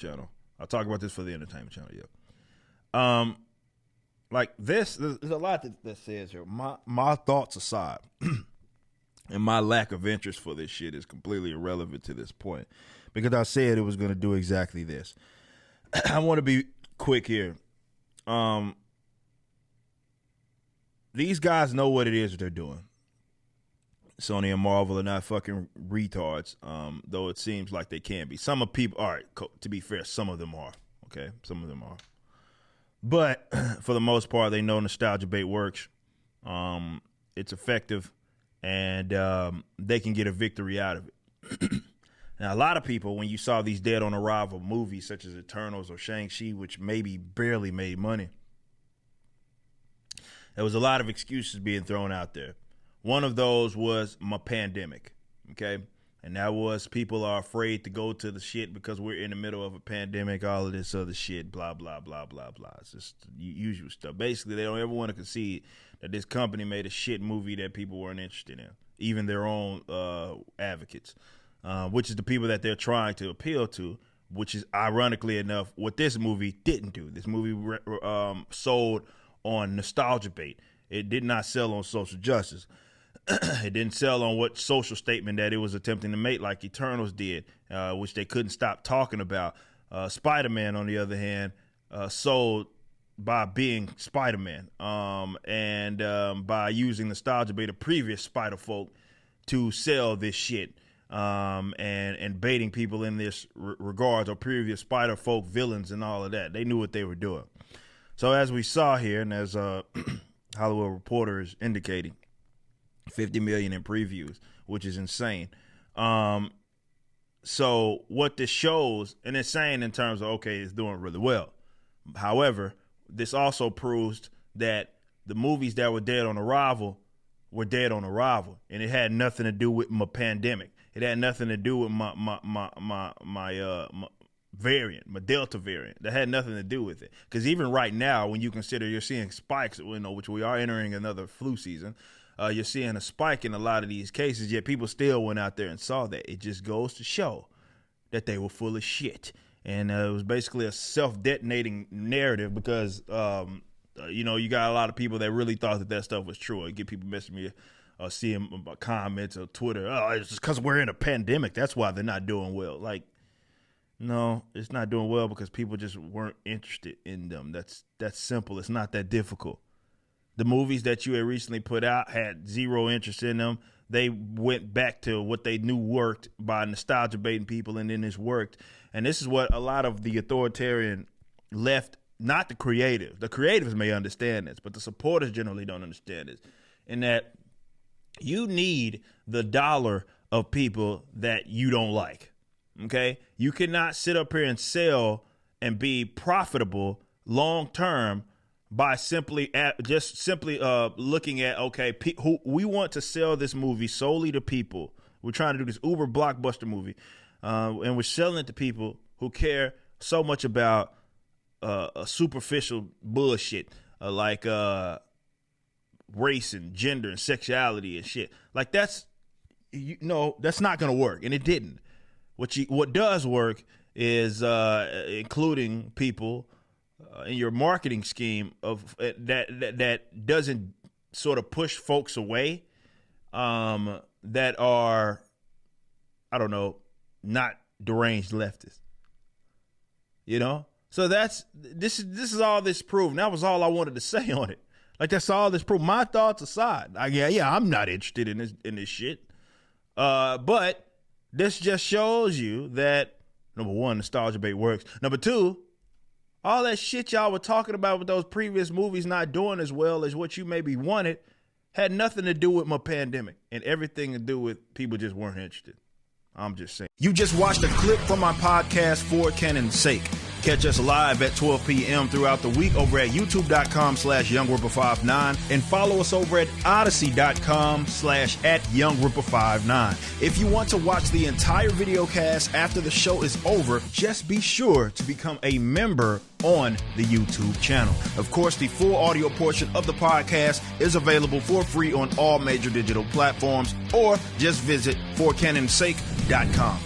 channel. I'll talk about this for the entertainment channel. Yeah. Like this, there's a lot that says here. My thoughts aside, and my lack of interest for this shit is completely irrelevant to this point, because I said it was going to do exactly this. I want to be quick here. These guys know what it is that they're doing. Sony and Marvel are not fucking retards, though it seems like they can be. Some of people, all right, to be fair, some of them are, okay? Some of them are. But for the most part, they know nostalgia bait works. It's effective, and they can get a victory out of it. Now, a lot of people, when you saw these dead on arrival movies such as Eternals or Shang-Chi, which maybe barely made money, there was a lot of excuses being thrown out there. One of those was my pandemic, okay? And that was people are afraid to go to the shit because we're in the middle of a pandemic, all of this other shit, blah, blah, blah, blah, blah. It's just usual stuff. Basically, they don't ever want to concede that this company made a shit movie that people weren't interested in, even their own advocates, which is the people that they're trying to appeal to, which is, ironically enough, what this movie didn't do. This movie sold on nostalgia bait. It did not sell on social justice. It didn't sell on what social statement that it was attempting to make, like Eternals did, which they couldn't stop talking about. Spider-Man, on the other hand, sold by being Spider-Man, and by using nostalgia bait of previous Spider-Folk to sell this shit, and baiting people in this regards, or previous Spider-Folk villains and all of that. They knew what they were doing. So as we saw here, and as Hollywood Reporter is indicating, 50 million in previews, which is insane. So what this shows, and it's saying in terms of, okay, it's doing really well. However, this also proves that the movies that were dead on arrival were dead on arrival, and it had nothing to do with my pandemic. It had nothing to do with my variant, my Delta variant. That had nothing to do with it. Because even right now, when you consider you're seeing spikes, which we are entering another flu season, you're seeing a spike in a lot of these cases, yet people still went out there and saw that. It just goes to show that they were full of shit. And it was basically a self-detonating narrative because, you got a lot of people that really thought that stuff was true. I get people messaging me, seeing comments on Twitter, it's just because we're in a pandemic. That's why they're not doing well. Like, no, it's not doing well because people just weren't interested in them. That's simple. It's not that difficult. The movies that you had recently put out had zero interest in them. They went back to what they knew worked by nostalgia baiting people, and then this worked. And this is what a lot of the authoritarian left, not the creative. The creatives may understand this, but the supporters generally don't understand this. In that you need the dollar of people that you don't like. Okay? You cannot sit up here and sell and be profitable long term by simply looking at, okay, who we want to sell this movie solely to people. We're trying to do this uber blockbuster movie, and we're selling it to people who care so much about a superficial bullshit like race and gender and sexuality and shit. Like that's not gonna work, and it didn't. What does work is including people in your marketing scheme of that doesn't sort of push folks away, that are, I don't know, not deranged leftists. So this is all this proved. That was all I wanted to say on it. Like, that's all this proved. My thoughts aside, I'm not interested in this shit. But this just shows you that, number one, nostalgia bait works. Number two, all that shit y'all were talking about with those previous movies not doing as well as what you maybe wanted had nothing to do with my pandemic and everything to do with people just weren't interested. I'm just saying. You just watched a clip from my podcast, For Canon's Sake. Catch us live at 12 p.m. throughout the week over at youtube.com/YoungRipper59 and follow us over at odyssey.com/@YoungRipper59. If you want to watch the entire video cast after the show is over, just be sure to become a member on the YouTube channel. Of course, the full audio portion of the podcast is available for free on all major digital platforms, or just visit forcanonsake.com.